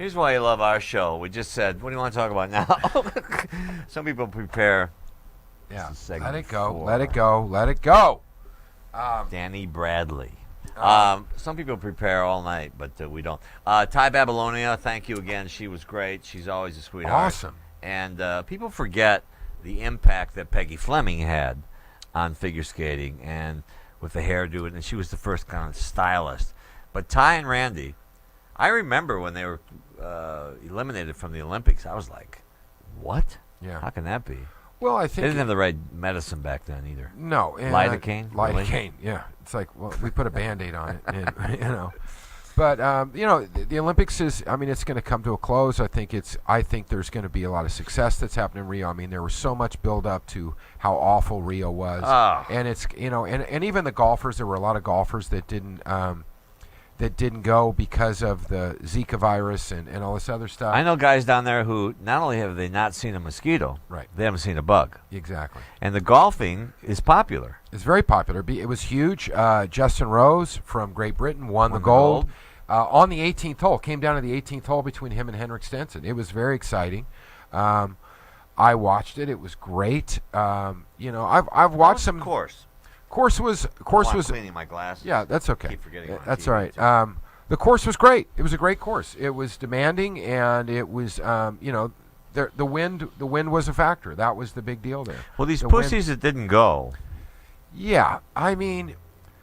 Here's why you love our show. We just said, what do you want to talk about now? Some people prepare. Yeah. This is Let segment it go. 4. Let it go. Let it go. Danny Bradley. Some people prepare all night, but we don't. Ty Babylonia, thank you again. She was great. She's always a sweetheart. Awesome. And people forget the impact that Peggy Fleming had on figure skating and with the hairdo, and she was the first kind of stylist. But Ty and Randy, I remember when they were eliminated from the Olympics, I was like, what? Yeah. How can that be? Well, I They think didn't have the right medicine back then either. no. Lidocaine? Really? Lidocaine. Yeah. It's like, well, we put a Band-Aid on it, and, you know. But the Olympics is. I mean, it's going to come to a close. I think there's going to be a lot of success that's happened in Rio. I mean, there was so much build up to how awful Rio was, and it's and even the golfers. There were a lot of golfers that didn't go because of the Zika virus and all this other stuff. I know guys down there who not only have they not seen a mosquito, Right. they haven't seen a bug. Exactly. And the golfing is popular. It's very popular. It was huge. Justin Rose from Great Britain won the gold. On the 18th hole. Came down to the 18th hole between him and Henrik Stenson. It was very exciting. I watched it. It was great. I've watched some. Course. Course was cleaning my glasses. Yeah, that's okay. Keep forgetting. That's all right. The course was great. It was a great course. It was demanding, and it was the wind was a factor. That was the big deal there. Well, these The pussies that didn't go. Yeah, I mean,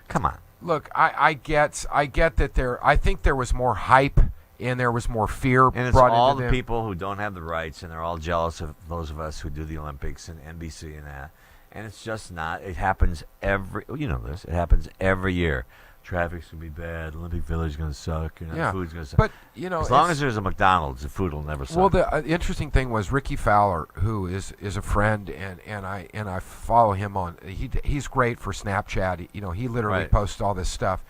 Come on. look, I get that there. I think there was more hype and there was more fear And it's brought all into the them. people who don't have the rights, and they're all jealous of those of us who do the Olympics and NBC and that. And it's just not. It happens every. You know this. It happens every year. Traffic's gonna be bad. Olympic Village is gonna suck. Yeah, food's gonna suck. but as long as there's a McDonald's, the food will never suck. Well, the interesting thing was Ricky Fowler, who is a friend, and I follow him on. He's great for Snapchat. He literally Right. posts all this stuff,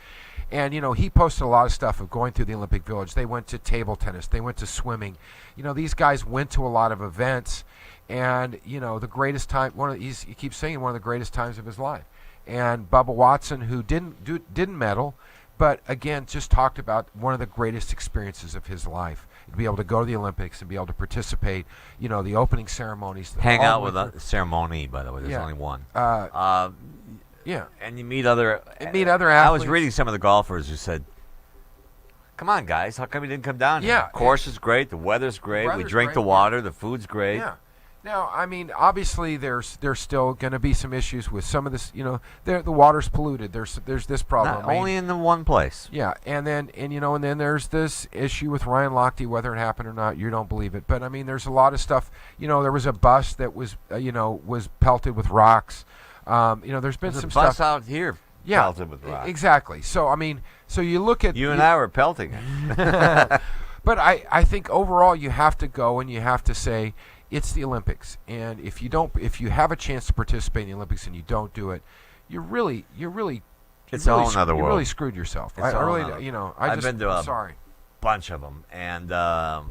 and he posted a lot of stuff of going through the Olympic Village. They went to table tennis. They went to swimming. These guys went to a lot of events, and the greatest time. He keeps saying one of the greatest times of his life. And Bubba Watson, who didn't medal, but again just talked about one of the greatest experiences of his life. To be able to go to the Olympics and be able to participate, the opening ceremonies. Hang all out the with way a ceremony, by the way. There's Yeah. only one. Yeah. And you meet other. Meet other I was athletes. reading some of the golfers who said, "Come on, guys, how come you didn't come down here? Yeah. The course is great. The weather's great. We weather's drink great, the yeah. water. The food's great. Yeah. Now, I mean, obviously, there's still going to be some issues with some of this. The water's polluted. There's this problem. Not only in the one place. Yeah, and then there's this issue with Ryan Lochte, whether it happened or not, you don't believe it. But I mean, there's a lot of stuff. There was a bus that was was pelted with rocks. There's been There's some a bus stuff. out here Yeah, pelted with rocks. exactly. So I mean, so you look at You and I were pelting it. But I think overall you have to go and you have to say it's the Olympics, and if you have a chance to participate in the Olympics and you don't do it, you're really It's a whole nother you world. really screwed yourself. It's a whole really, nother- I'm I've been to a sorry. bunch of them, and Bad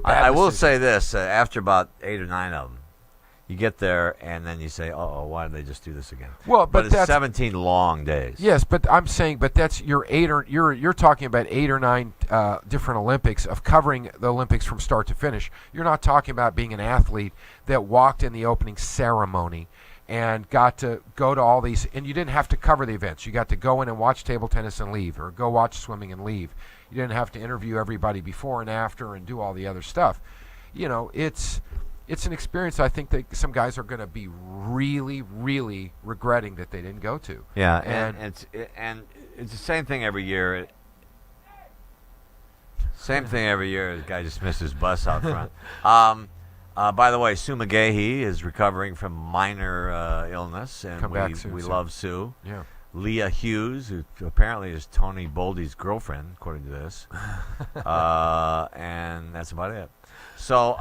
I will decision. say this: after about 8 or 9 of them, you get there, and then you say, "Oh, why did they just do this again?" Well, but it's that's 17 long days. Yes, but I'm saying, that's you're talking about 8 or 9 different Olympics of covering the Olympics from start to finish. You're not talking about being an athlete that walked in the opening ceremony and got to go to all these, and you didn't have to cover the events. You got to go in and watch table tennis and leave, or go watch swimming and leave. You didn't have to interview everybody before and after and do all the other stuff. It's an experience I think that some guys are going to be really, really regretting that they didn't go to. Yeah, And- and it's the same thing every year. Same thing every year. The guy just missed his bus out front. By the way, Sue McGahee is recovering from minor illness, and Come back soon, we Sue. love Sue. Yeah. Leah Hughes, who apparently is Tony Boldy's girlfriend, according to this, and that's about it. So,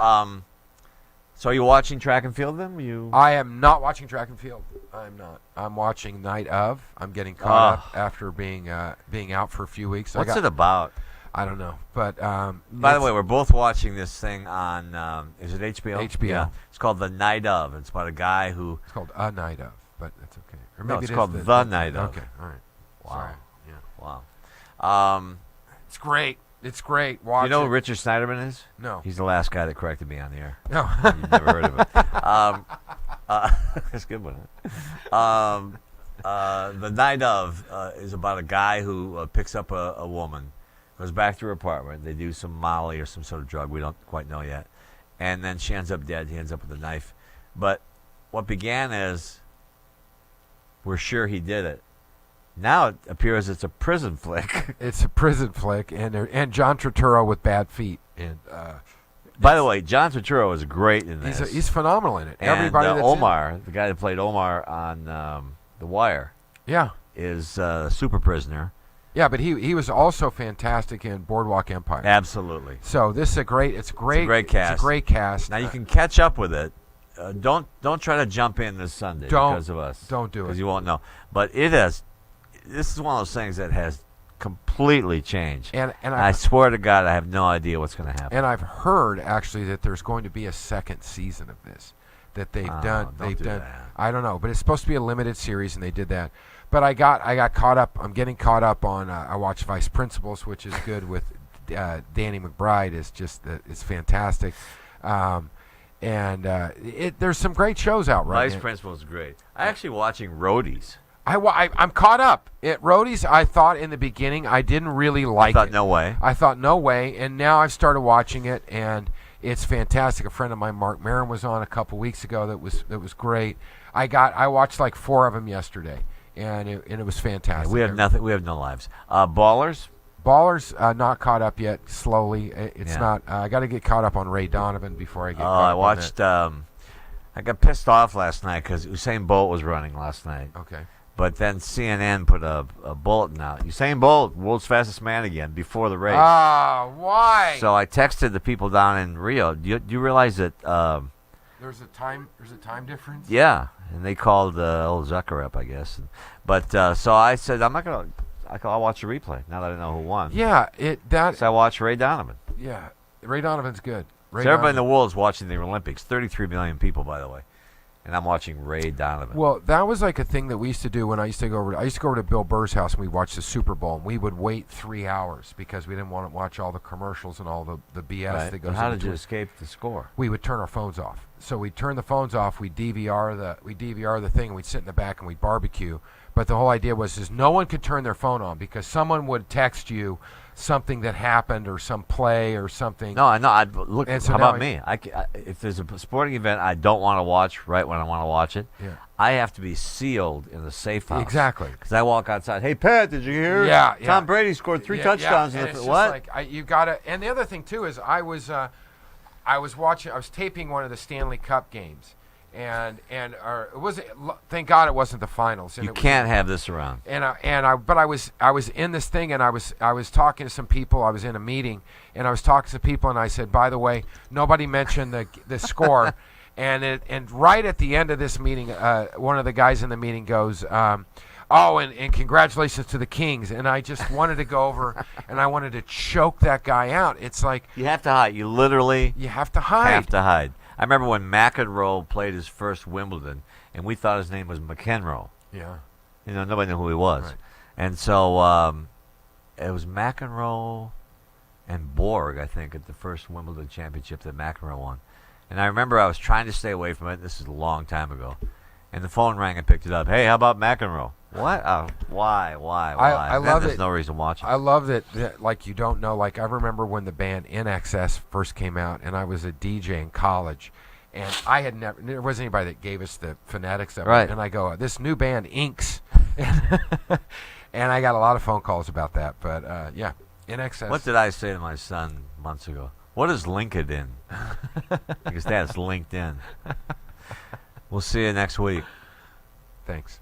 so are you watching track and field? Them I am not watching track and field. I'm not. I'm watching Night of. I'm getting caught up after being out for a few weeks. What's it about? I don't know, but By the way, we're both watching this thing on. Is it HBO? HBO. Yeah. It's called The Night of. It's about a guy who. it's called A Night of, but that's okay. Or No, maybe it's it is called The Night of. Okay, all right. Wow. Sorry. Yeah. Wow. It's great. It's great. Watch You know it. who Richard Snyderman is? No. He's the last guy that corrected me on the air. No. You've never heard of it. That's a good one. The Night Of is about a guy who picks up a woman, goes back to her apartment. They do some Molly or some sort of drug. We don't quite know yet. And then she ends up dead. He ends up with a knife. But what began as, we're sure he did it. Now it appears it's a prison flick. It's a prison flick, and John Turturro with bad feet. And By the way, John Turturro is great in this. he's phenomenal in it. And Everybody that's Omar, the guy that played Omar on The Wire, is a super prisoner. Yeah, but he was also fantastic in Boardwalk Empire. Absolutely. So this is a great cast. It's a great cast. Now you can catch up with it. Don't try to jump in this Sunday because of us. Don't do it. Because you won't know. But it has. This is one of those things that has completely changed. And I swear to God, I have no idea what's going to happen. And I've heard actually that there's going to be a second season of this. That they've done. They've done. That. I don't know, but it's supposed to be a limited series, and they did that. But I got caught up. I'm getting caught up on. I watched Vice Principals, which is good with Danny McBride. It's fantastic. There's some great shows out right now. Vice Principals is great. I'm actually watching Roadies. I'm caught up. At Roadies, I thought in the beginning I didn't really like it. No way. I thought no way, and now I've started watching it, and it's fantastic. A friend of mine, Mark Maron, was on a couple weeks ago. That was great. I watched like 4 of them yesterday, and it was fantastic. We have nothing. We have no lives. Ballers. Ballers, not caught up yet. Slowly, it's not. I got to get caught up on Ray Donovan before I get. Caught I up watched. On I got pissed off last night because Usain Bolt was running last night. Okay. But then CNN put a bulletin out. Usain Bolt, world's fastest man again, before the race. Why? So I texted the people down in Rio. Do you realize that? There's a time difference. Yeah, and they called old Zucker up, I guess. But so I said I'm not gonna. I'll watch the replay now that I know who won. Yeah, So I watched Ray Donovan. Yeah, Ray Donovan's good. Everybody in the world is watching the Olympics. 33 million people, by the way. And I'm watching Ray Donovan. Well, that was like a thing that we used to do when I used to go over. I used to go over to Bill Burr's house and we'd watch the Super Bowl. And we would wait 3 hours because we didn't want to watch all the commercials and all the BS Right. that goes. But how in did you between. escape the score? We would turn our phones off. So we'd turn the phones off. We'd DVR the thing. And we'd sit in the back and we'd barbecue. But the whole idea was no one could turn their phone on because someone would text you something that happened or some play or something. No, I know. Look, And so how now about me? If there's a sporting event I don't want to watch right when I want to watch it, I have to be sealed in the safe house. Exactly. Because I walk outside. Hey, Pat, did you hear? Yeah. Tom Brady scored 3 touchdowns in And the it's what? just like you gotta. And the other thing too is I was watching. I was taping one of the Stanley Cup games, and it was. Thank God it wasn't the finals. And You can't have this around. But I was in this thing, and I was talking to some people. I was in a meeting, and I was talking to people, and I said, by the way, nobody mentioned the score, and right at the end of this meeting, one of the guys in the meeting goes. And congratulations to the Kings. And I just wanted to go over and I wanted to choke that guy out. It's like You have to hide. You literally you have to hide. have to hide. I remember when McEnroe played his first Wimbledon, and we thought his name was McEnroe. Yeah. Nobody knew who he was. Right. And so it was McEnroe and Borg, I think, at the first Wimbledon championship that McEnroe won. And I remember I was trying to stay away from it. This is a long time ago. And the phone rang and picked it up. Hey, how about McEnroe? What? Why? I love There's it. no reason watching. I love that, like, you don't know. Like, I remember when the band NXS first came out, and I was a DJ in college, and I had never, there wasn't anybody that gave us the phonetics of Right. it. And I go, this new band, Inks. And I got a lot of phone calls about that. But, yeah, NXS. What did I say to my son months ago? What is LinkedIn? Because that's LinkedIn. We'll see you next week. Thanks.